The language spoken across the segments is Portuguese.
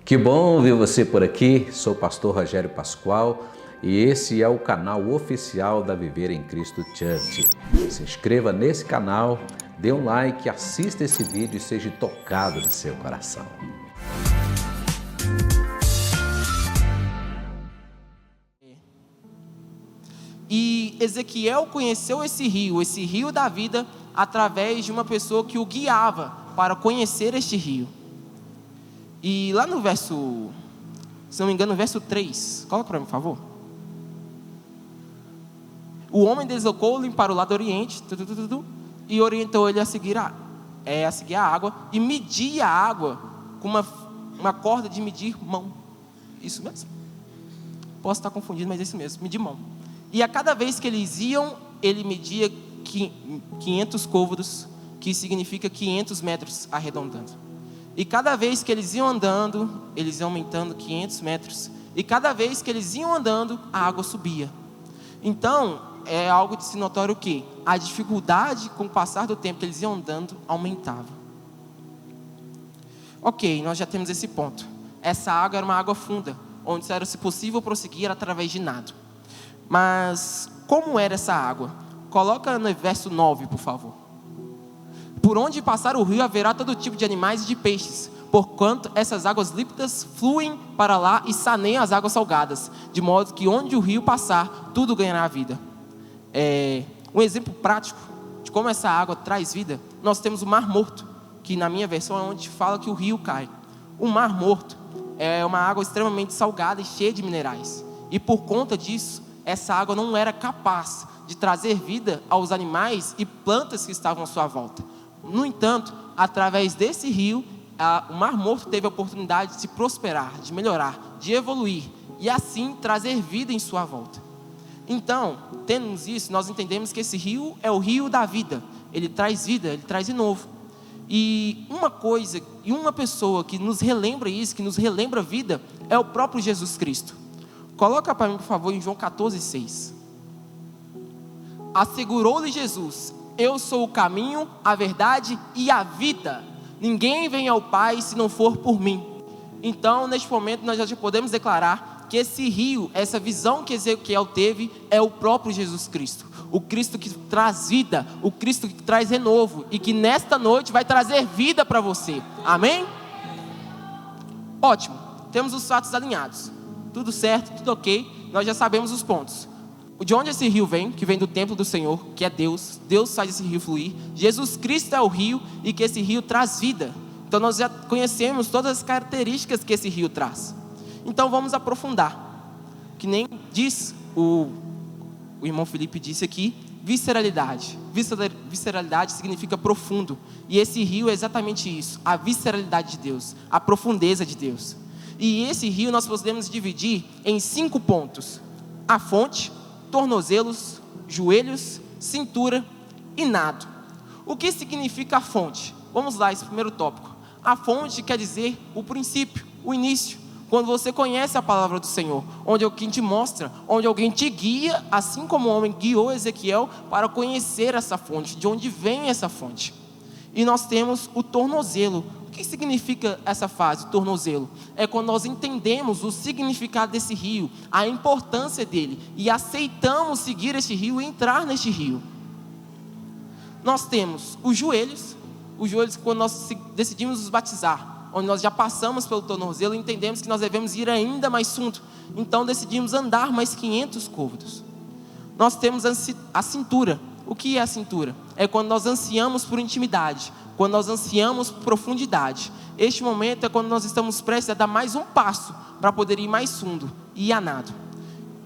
Que bom ver você por aqui, sou o pastor Rogério Pascoal e esse é o canal oficial da Viver em Cristo Church. Se inscreva nesse canal, dê um like, assista esse vídeo e seja tocado no seu coração. E Ezequiel conheceu esse rio da vida, através de uma pessoa que o guiava para conhecer este rio. E lá no verso, se não me engano, no verso 3, coloca para mim, por favor. O homem deslocou-lhe para o lado oriente, e orientou ele a seguir a água, e media a água com uma corda de medir mão. Isso mesmo? Posso estar confundido, mas é isso mesmo, medir mão. E a cada vez que eles iam, ele media 500 côvados, que significa 500 metros arredondando. E cada vez que eles iam andando, eles iam aumentando 500 metros. E cada vez que eles iam andando, a água subia. Então, é algo de se notar o quê? A dificuldade com o passar do tempo que eles iam andando aumentava. Ok, nós já temos esse ponto. Essa água era uma água funda, onde era se possível prosseguir através de nado. Mas como era essa água? Coloca no verso 9, por favor. Por onde passar o rio haverá todo tipo de animais e de peixes, porquanto essas águas límpidas fluem para lá e saneiam as águas salgadas, de modo que onde o rio passar, tudo ganhará vida. Um exemplo prático de como essa água traz vida, nós temos o Mar Morto, que na minha versão é onde fala que o rio cai. O Mar Morto é uma água extremamente salgada e cheia de minerais. E por conta disso, essa água não era capaz de trazer vida aos animais e plantas que estavam à sua volta. No entanto, através desse rio, o Mar Morto teve a oportunidade de se prosperar, de melhorar, de evoluir e assim trazer vida em sua volta. Então, tendo isso, nós entendemos que esse rio é o rio da vida. Ele traz vida, ele traz de novo. E uma coisa, e uma pessoa que nos relembra isso, que nos relembra a vida, é o próprio Jesus Cristo. Coloca para mim, por favor, em João 14:6. Assegurou-lhe Jesus: eu sou o caminho, a verdade e a vida. Ninguém vem ao Pai se não for por mim. Então, neste momento, nós já podemos declarar que esse rio, essa visão que Ezequiel teve, é o próprio Jesus Cristo. O Cristo que traz vida, o Cristo que traz renovo e que nesta noite vai trazer vida para você. Amém? Ótimo, temos os fatos alinhados. Tudo certo, tudo ok, nós já sabemos os pontos. De onde esse rio vem, que vem do templo do Senhor, que é Deus. Deus faz esse rio fluir. Jesus Cristo é o rio e que esse rio traz vida. Então nós já conhecemos todas as características que esse rio traz. Então vamos aprofundar. Que nem diz o irmão Felipe disse aqui, visceralidade. Visceralidade significa profundo. E esse rio é exatamente isso, a visceralidade de Deus, a profundeza de Deus. E esse rio nós podemos dividir em 5 pontos: a fonte, tornozelos, joelhos, cintura e nado. O que significa a fonte? Vamos lá, esse primeiro tópico. A fonte quer dizer o princípio, o início. Quando você conhece a palavra do Senhor, onde alguém te mostra, onde alguém te guia, assim como o homem guiou Ezequiel para conhecer essa fonte, de onde vem essa fonte. E nós temos o tornozelo. O que significa essa fase, tornozelo? É quando nós entendemos o significado desse rio, a importância dele, e aceitamos seguir este rio e entrar neste rio. Nós temos os joelhos quando nós decidimos nos batizar, onde nós já passamos pelo tornozelo e entendemos que nós devemos ir ainda mais fundo. Então decidimos andar mais 500 côvados. Nós temos a cintura. O que é a cintura? É quando nós ansiamos por intimidade, quando nós ansiamos por profundidade. Este momento é quando nós estamos prestes a dar mais um passo para poder ir mais fundo e ir a nado.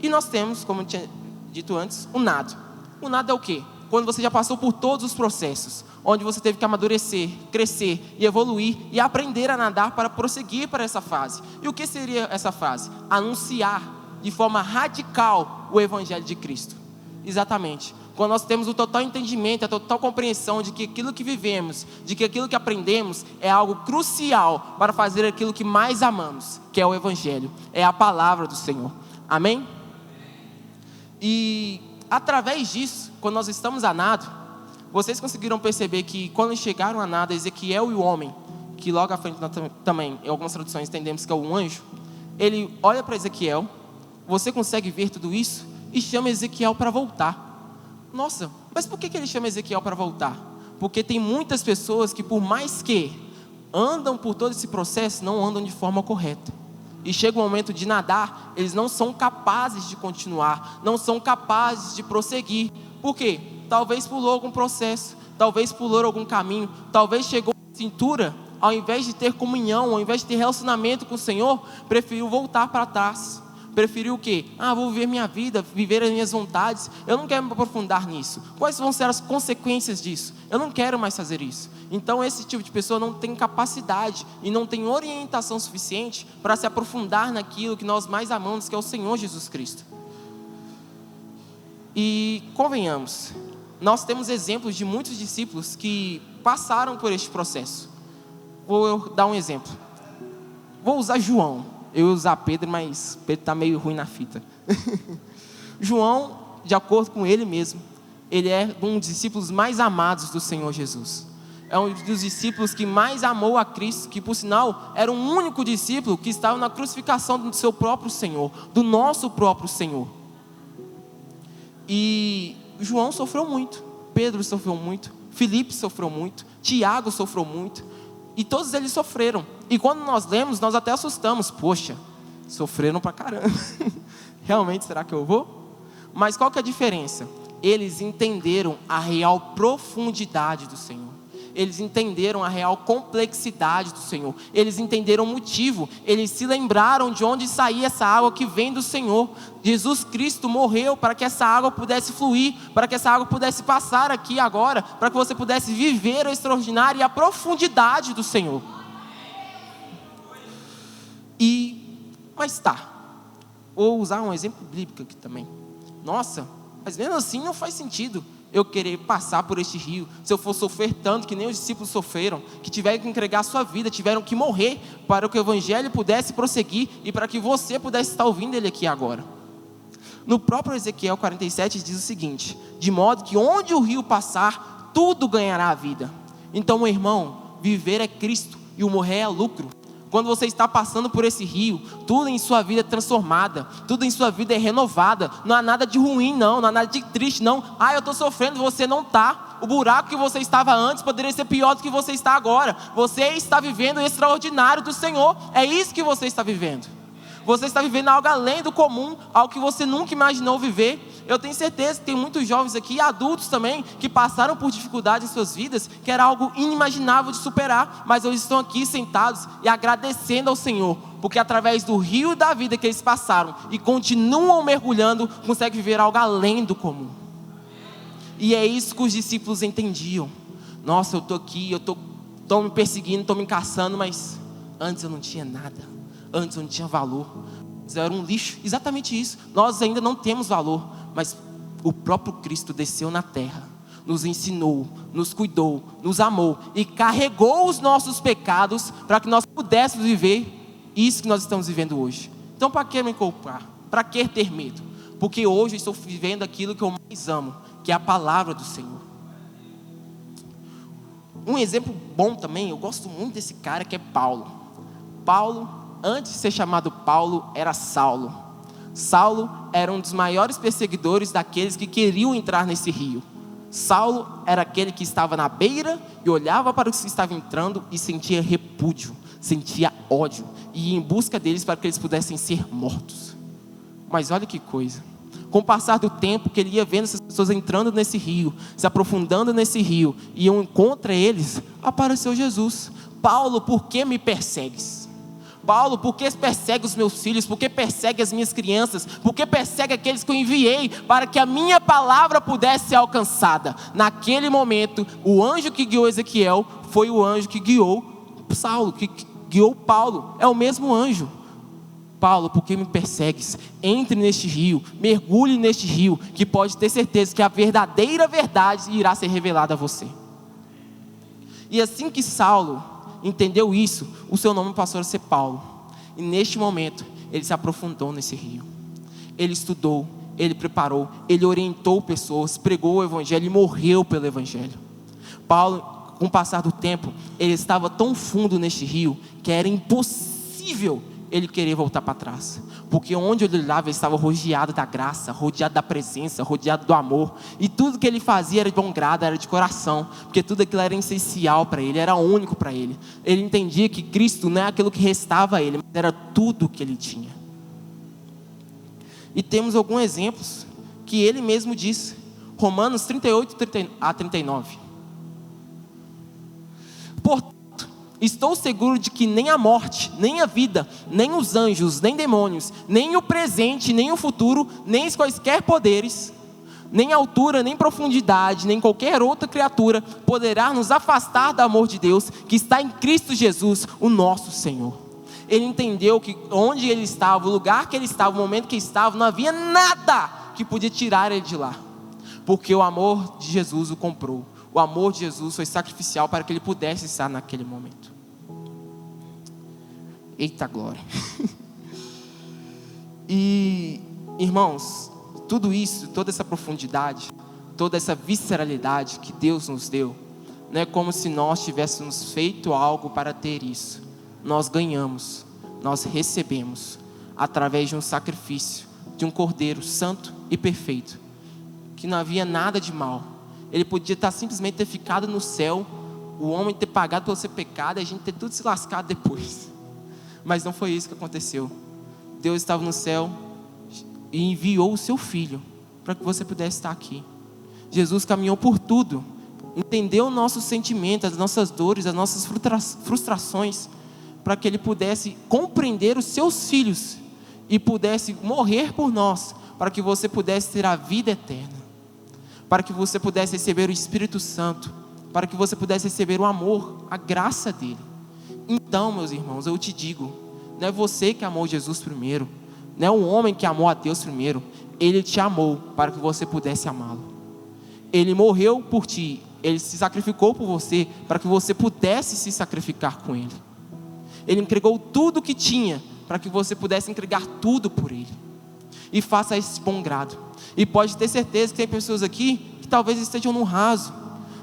E nós temos, como eu tinha dito antes, o nado. O nado é o quê? Quando você já passou por todos os processos, onde você teve que amadurecer, crescer e evoluir e aprender a nadar para prosseguir para essa fase. E o que seria essa fase? Anunciar de forma radical o Evangelho de Cristo. Exatamente. Quando nós temos o total entendimento, a total compreensão de que aquilo que vivemos, de que aquilo que aprendemos é algo crucial para fazer aquilo que mais amamos, que é o Evangelho, é a palavra do Senhor. Amém? E através disso, quando nós estamos a nado, vocês conseguiram perceber que quando chegaram a nado, Ezequiel e o homem que logo à frente também, em algumas traduções entendemos que é um anjo, ele olha para Ezequiel, você consegue ver tudo isso? E chama Ezequiel para voltar. Nossa, mas por que ele chama Ezequiel para voltar? Porque tem muitas pessoas que, por mais que andam por todo esse processo, não andam de forma correta. E chega o momento de nadar, eles não são capazes de continuar, não são capazes de prosseguir. Por quê? Talvez pulou algum processo, talvez pulou algum caminho, talvez chegou à cintura, ao invés de ter comunhão, ao invés de ter relacionamento com o Senhor, preferiu voltar para trás. Preferiu o quê? Vou viver minha vida, viver as minhas vontades. Eu não quero me aprofundar nisso. Quais vão ser as consequências disso? Eu não quero mais fazer isso. Então esse tipo de pessoa não tem capacidade e não tem orientação suficiente para se aprofundar naquilo que nós mais amamos, que é o Senhor Jesus Cristo. E convenhamos, nós temos exemplos de muitos discípulos que passaram por este processo. Vou dar um exemplo. Vou usar João. Eu ia usar Pedro, mas Pedro está meio ruim na fita. João, de acordo com ele mesmo, ele é um dos discípulos mais amados do Senhor Jesus. É um dos discípulos que mais amou a Cristo, que por sinal era o único discípulo que estava na crucificação do seu próprio Senhor, do nosso próprio Senhor. E João sofreu muito, Pedro sofreu muito, Filipe sofreu muito, Tiago sofreu muito. E todos eles sofreram. E quando nós lemos, nós até assustamos. Poxa, sofreram pra caramba. Realmente, será que eu vou? Mas qual que é a diferença? Eles entenderam a real profundidade do Senhor. Eles entenderam a real complexidade do Senhor. Eles entenderam o motivo. Eles se lembraram de onde saía essa água que vem do Senhor. Jesus Cristo morreu para que essa água pudesse fluir, para que essa água pudesse passar aqui agora, para que você pudesse viver o extraordinário e a profundidade do Senhor. Mas tá, vou usar um exemplo bíblico aqui também. Nossa, mas mesmo assim não faz sentido eu querer passar por este rio, se eu for sofrer tanto que nem os discípulos sofreram, que tiveram que entregar a sua vida, tiveram que morrer para que o evangelho pudesse prosseguir e para que você pudesse estar ouvindo ele aqui agora. No próprio Ezequiel 47 diz o seguinte: de modo que onde o rio passar, tudo ganhará a vida. Então, meu irmão, viver é Cristo e o morrer é lucro. Quando você está passando por esse rio, tudo em sua vida é transformada, tudo em sua vida é renovada. Não há nada de ruim não há nada de triste não. Eu estou sofrendo, você não está. O buraco que você estava antes poderia ser pior do que você está agora. Você está vivendo o extraordinário do Senhor. É isso que você está vivendo. Você está vivendo algo além do comum, algo que você nunca imaginou viver. Eu tenho certeza que tem muitos jovens aqui, adultos também, que passaram por dificuldades em suas vidas, que era algo inimaginável de superar, mas hoje estão aqui sentados e agradecendo ao Senhor, porque através do rio da vida que eles passaram e continuam mergulhando, conseguem viver algo além do comum. E é isso que os discípulos entendiam. Nossa, eu estou aqui, estou me perseguindo, estou me caçando, mas antes eu não tinha nada. Antes eu não tinha valor, eu era um lixo, exatamente isso. Nós ainda não temos valor, mas o próprio Cristo desceu na terra, nos ensinou, nos cuidou, nos amou e carregou os nossos pecados para que nós pudéssemos viver isso que nós estamos vivendo hoje. Então, para que me culpar? Para que ter medo? Porque hoje eu estou vivendo aquilo que eu mais amo, que é a palavra do Senhor. Um exemplo bom também, eu gosto muito desse cara, que é Paulo. Paulo, antes de ser chamado Paulo, era Saulo. Saulo era um dos maiores perseguidores daqueles que queriam entrar nesse rio. Saulo era aquele que estava na beira e olhava para os que estavam entrando e sentia repúdio, sentia ódio, e ia em busca deles para que eles pudessem ser mortos. Mas olha que coisa, com o passar do tempo que ele ia vendo essas pessoas entrando nesse rio, se aprofundando nesse rio, e iam contra eles, apareceu Jesus. Paulo, por que me persegues? Paulo, por que persegue os meus filhos? Por que persegue as minhas crianças? Por que persegue aqueles que eu enviei para que a minha palavra pudesse ser alcançada? Naquele momento, o anjo que guiou Ezequiel foi o anjo que guiou Saulo, que guiou Paulo. É o mesmo anjo. Paulo, por que me persegues? Entre neste rio, mergulhe neste rio, que pode ter certeza que a verdadeira verdade irá ser revelada a você. E assim que Saulo entendeu isso, o seu nome passou a ser Paulo. E neste momento, ele se aprofundou nesse rio. Ele estudou, ele preparou, ele orientou pessoas, pregou o evangelho e morreu pelo evangelho. Paulo, com o passar do tempo, ele estava tão fundo neste rio que era impossível ele querer voltar para trás, porque onde ele olhava, ele estava rodeado da graça, rodeado da presença, rodeado do amor, e tudo que ele fazia era de bom grado, era de coração, porque tudo aquilo era essencial para ele, era único para ele. Ele entendia que Cristo não é aquilo que restava a ele, mas era tudo que ele tinha. E temos alguns exemplos que ele mesmo disse, Romanos 38 a 39. Portanto, estou seguro de que nem a morte, nem a vida, nem os anjos, nem demônios, nem o presente, nem o futuro, nem os quaisquer poderes, nem altura, nem profundidade, nem qualquer outra criatura poderá nos afastar do amor de Deus que está em Cristo Jesus, o nosso Senhor. Ele entendeu que onde ele estava, o lugar que ele estava, o momento que estava, não havia nada que podia tirar ele de lá, porque o amor de Jesus o comprou. O amor de Jesus foi sacrificial para que ele pudesse estar naquele momento. Eita glória! E, irmãos, tudo isso, toda essa profundidade, toda essa visceralidade que Deus nos deu, não é como se nós tivéssemos feito algo para ter isso. Nós ganhamos, nós recebemos, através de um sacrifício, de um cordeiro santo e perfeito, que não havia nada de mal. Ele podia simplesmente ter ficado no céu, o homem ter pagado pelo seu pecado e a gente ter tudo se lascado depois. Mas não foi isso que aconteceu. Deus estava no céu e enviou o seu Filho para que você pudesse estar aqui. Jesus caminhou por tudo, entendeu o nosso sentimento, as nossas dores, as nossas frustrações, para que Ele pudesse compreender os seus filhos e pudesse morrer por nós, para que você pudesse ter a vida eterna, para que você pudesse receber o Espírito Santo, para que você pudesse receber o amor, a graça dEle. Então, meus irmãos, eu te digo, não é você que amou Jesus primeiro, não é um homem que amou a Deus primeiro, Ele te amou para que você pudesse amá-lo. Ele morreu por ti, Ele se sacrificou por você, para que você pudesse se sacrificar com Ele. Ele entregou tudo o que tinha, para que você pudesse entregar tudo por Ele. E faça esse bom grado. E pode ter certeza que tem pessoas aqui que talvez estejam no raso,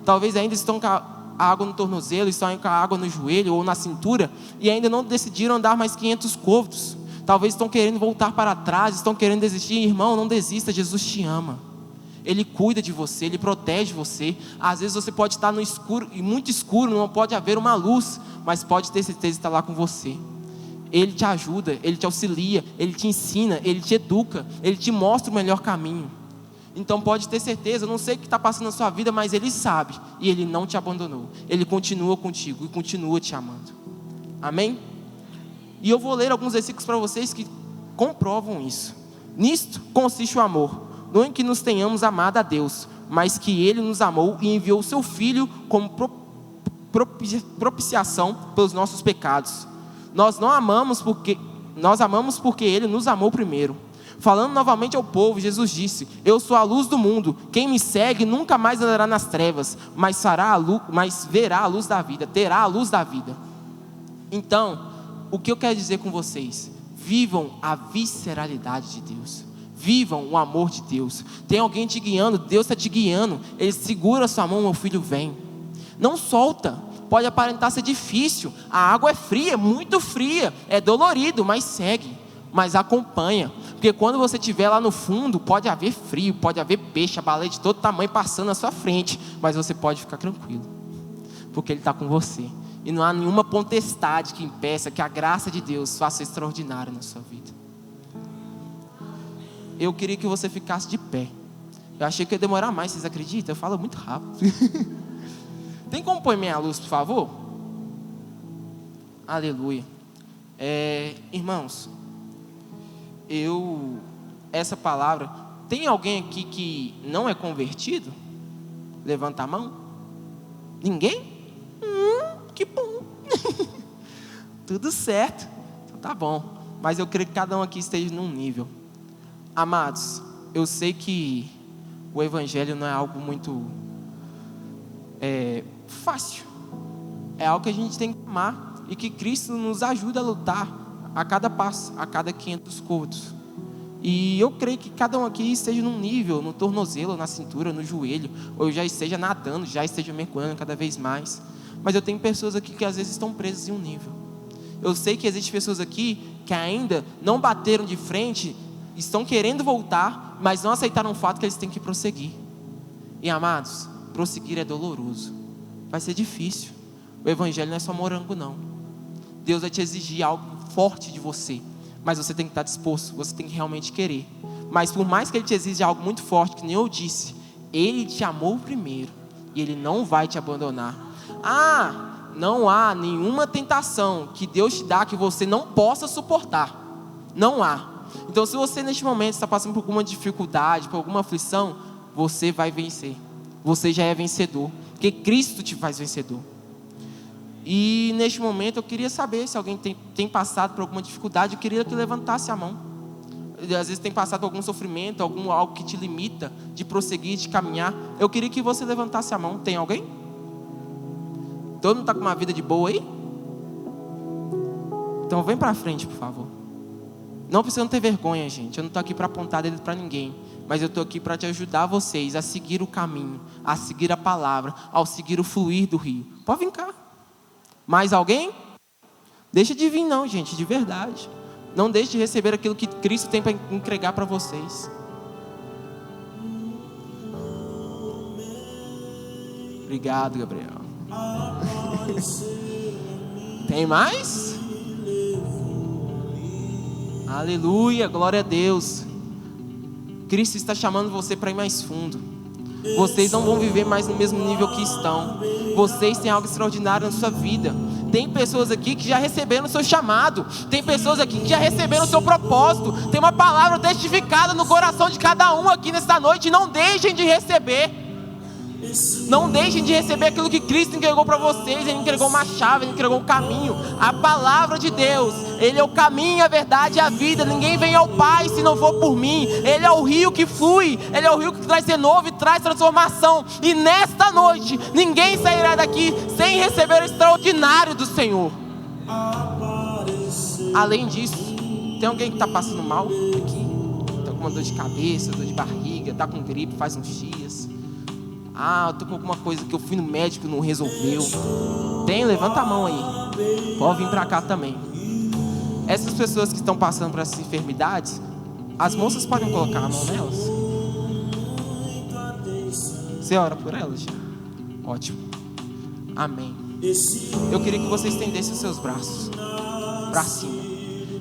talvez ainda estão com a água no tornozelo, estão com a água no joelho ou na cintura, e ainda não decidiram andar mais 500 côvados. Talvez estão querendo voltar para trás, estão querendo desistir. Irmão, não desista, Jesus te ama. Ele cuida de você, Ele protege você. Às vezes você pode estar no escuro, e muito escuro, não pode haver uma luz, mas pode ter certeza de estar lá com você. Ele te ajuda, Ele te auxilia, Ele te ensina, Ele te educa, Ele te mostra o melhor caminho. Então pode ter certeza, eu não sei o que está passando na sua vida, mas Ele sabe, e Ele não te abandonou. Ele continua contigo e continua te amando. Amém? E eu vou ler alguns versículos para vocês que comprovam isso. Nisto consiste o amor, não em que nos tenhamos amado a Deus, mas que Ele nos amou e enviou o seu Filho como propiciação pelos nossos pecados. Nós amamos porque Ele nos amou primeiro. Falando novamente ao povo, Jesus disse: eu sou a luz do mundo, quem me segue nunca mais andará nas trevas, mas verá a luz da vida, terá a luz da vida. Então, o que eu quero dizer com vocês? Vivam a visceralidade de Deus, vivam o amor de Deus. Tem alguém te guiando, Deus está te guiando, Ele segura a sua mão, meu filho, vem. Não solta. Pode aparentar ser difícil, a água é fria, muito fria, é dolorido, mas segue, mas acompanha, porque quando você estiver lá no fundo, pode haver frio, pode haver peixe, a baleia de todo tamanho passando na sua frente, mas você pode ficar tranquilo, porque Ele está com você, e não há nenhuma potestade que impeça que a graça de Deus faça extraordinário na sua vida. Eu queria que você ficasse de pé, eu achei que ia demorar mais, vocês acreditam? Eu falo muito rápido. Tem como pôr minha luz, por favor? Aleluia. Irmãos, essa palavra, tem alguém aqui que não é convertido? Levanta a mão. Ninguém? Que bom. Tudo certo. Então, tá bom. Mas eu creio que cada um aqui esteja num nível. Amados, eu sei que o Evangelho não é algo muito fácil, é algo que a gente tem que amar, e que Cristo nos ajuda a lutar a cada passo, a cada 500 côvados. E eu creio que cada um aqui esteja num nível, no tornozelo, na cintura, no joelho, ou já esteja nadando, já esteja mergulhando cada vez mais. Mas eu tenho pessoas aqui que às vezes estão presas em um nível. Eu sei que existem pessoas aqui que ainda não bateram de frente, estão querendo voltar, mas não aceitaram o fato que eles têm que prosseguir. E amados, prosseguir é doloroso, vai ser difícil. O evangelho não é só morango não. Deus vai te exigir algo forte de você, mas você tem que estar disposto, você tem que realmente querer. Mas por mais que Ele te exija algo muito forte, que nem eu disse, Ele te amou primeiro, e Ele não vai te abandonar. Não há nenhuma tentação que Deus te dá que você não possa suportar. Não há. Então se você neste momento está passando por alguma dificuldade, por alguma aflição, você vai vencer. Você já é vencedor, porque Cristo te faz vencedor. E neste momento eu queria saber se alguém tem passado por alguma dificuldade. Eu queria que levantasse a mão. Às vezes tem passado por algum sofrimento, algo que te limita de prosseguir, de caminhar. Eu queria que você levantasse a mão. Tem alguém? Todo mundo está com uma vida de boa aí? Então vem para frente, por favor. Não precisa ter vergonha, gente. Eu não estou aqui para apontar dedo para ninguém, mas eu estou aqui para te ajudar vocês a seguir o caminho, a seguir a palavra, ao seguir o fluir do rio. Pode vir cá. Mais alguém? Deixa de vir não, gente, de verdade. Não deixe de receber aquilo que Cristo tem para entregar para vocês. Obrigado, Gabriel. Tem mais? Aleluia, glória a Deus. Cristo está chamando você para ir mais fundo. Vocês não vão viver mais no mesmo nível que estão. Vocês têm algo extraordinário na sua vida. Tem pessoas aqui que já receberam o seu chamado. Tem pessoas aqui que já receberam o seu propósito. Tem uma palavra testificada no coração de cada um aqui nesta noite. Não deixem de receber. Não deixem de receber aquilo que Cristo entregou para vocês. Ele entregou uma chave, Ele entregou um caminho. A palavra de Deus, Ele é o caminho, a verdade e a vida. Ninguém vem ao Pai se não for por mim. Ele é o rio que flui. Ele é o rio que traz renovo e traz transformação. E nesta noite, ninguém sairá daqui sem receber o extraordinário do Senhor. Além disso, tem alguém que está passando mal aqui? Está com uma dor de cabeça, dor de barriga, está com gripe faz uns dias. Eu tô com alguma coisa que eu fui no médico e não resolveu. Tem? Levanta a mão aí. Pode vir para cá também. Essas pessoas que estão passando por essas enfermidades, as moças podem colocar a mão nelas? Você ora por elas? Ótimo. Amém. Eu queria que você estendesse os seus braços para cima.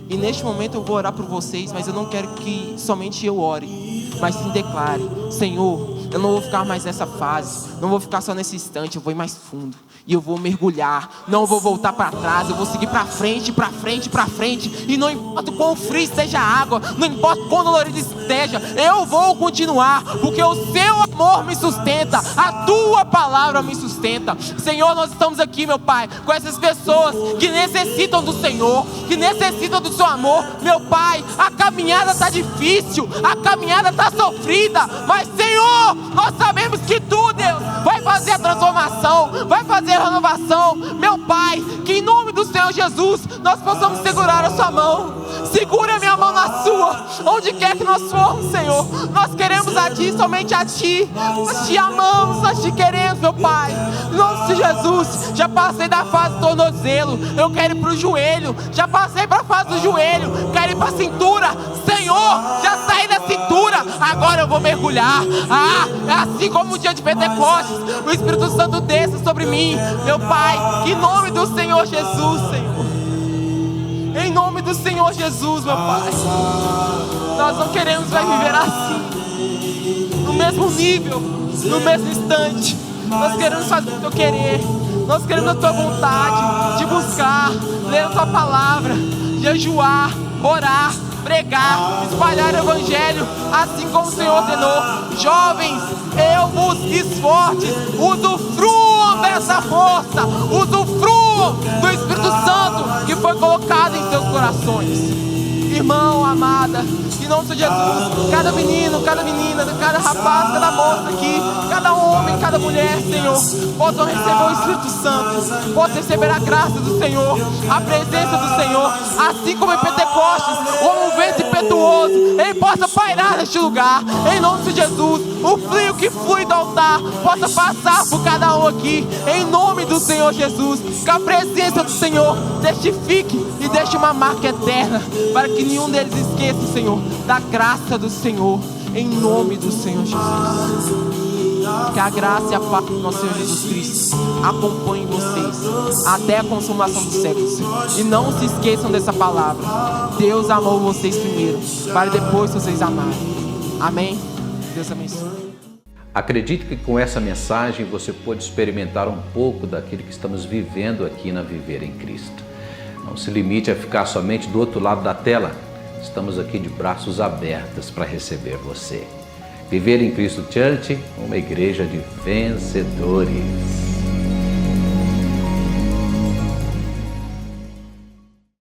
E neste momento eu vou orar por vocês, mas eu não quero que somente eu ore, mas sim declare: Senhor, eu não vou ficar mais nessa fase, não vou ficar só nesse instante, eu vou ir mais fundo. E eu vou mergulhar, não vou voltar para trás, eu vou seguir para frente, para frente, para frente. E não importa o quão frio esteja a água, não importa o quão dolorido esteja, eu vou continuar, porque o seu amor me sustenta, a tua palavra me sustenta. Senhor, nós estamos aqui, meu Pai, com essas pessoas que necessitam do Senhor, que necessitam do seu amor. Meu Pai, a caminhada está difícil, a caminhada está sofrida, mas Senhor, nós sabemos que Tu, Deus, vai fazer a transformação, vai fazer a renovação. Meu Pai, que em nome do Senhor Jesus nós possamos segurar a sua mão. Segura a minha mão na sua, onde quer que nós formos, Senhor. Nós queremos a Ti, somente a Ti. Nós Te amamos, nós Te queremos, meu Pai. Em nome de Jesus, já passei da fase do tornozelo, eu quero ir para o joelho. Já passei para a fase do joelho, quero ir para a cintura. Senhor, já saí da cintura, agora eu vou mergulhar. É assim como o dia de Pentecostes, o Espírito Santo desça sobre mim, meu Pai, que em nome do Senhor Jesus, Senhor. Em nome do Senhor Jesus, meu Pai. Nós não queremos mais viver assim, no mesmo nível, no mesmo instante. Nós queremos fazer o Teu querer. Nós queremos a Tua vontade de buscar, ler a Tua palavra, jejuar, orar, pregar, espalhar o Evangelho, assim como o Senhor ordenou. Jovens, eu vos esforço, usufruam dessa força, usufruam do Espírito Santo que foi colocado em seus corações. Irmão, amada, em nome de Jesus, cada menino, cada menina, cada rapaz, cada moça aqui, cada homem, cada mulher, Senhor, possam receber o Espírito Santo, possam receber a graça do Senhor, a presença do Senhor, assim como em Pentecostes, como um vento impetuoso, Ele possa pairar neste lugar, em nome de Jesus. O frio que flui do altar possa passar por cada um aqui, em nome do Senhor Jesus. Que a presença do Senhor testifique e deixe uma marca eterna, para que nenhum deles esqueça, Senhor, da graça do Senhor, em nome do Senhor Jesus. Que a graça e a paz do nosso Senhor Jesus Cristo acompanhem vocês até a consumação dos séculos. E não se esqueçam dessa palavra: Deus amou vocês primeiro, para depois vocês amarem. Amém? Deus abençoe. Acredito que com essa mensagem você pode experimentar um pouco daquilo que estamos vivendo aqui na Viver em Cristo. Não se limite a ficar somente do outro lado da tela. Estamos aqui de braços abertos para receber você. Viver em Cristo Church, uma igreja de vencedores.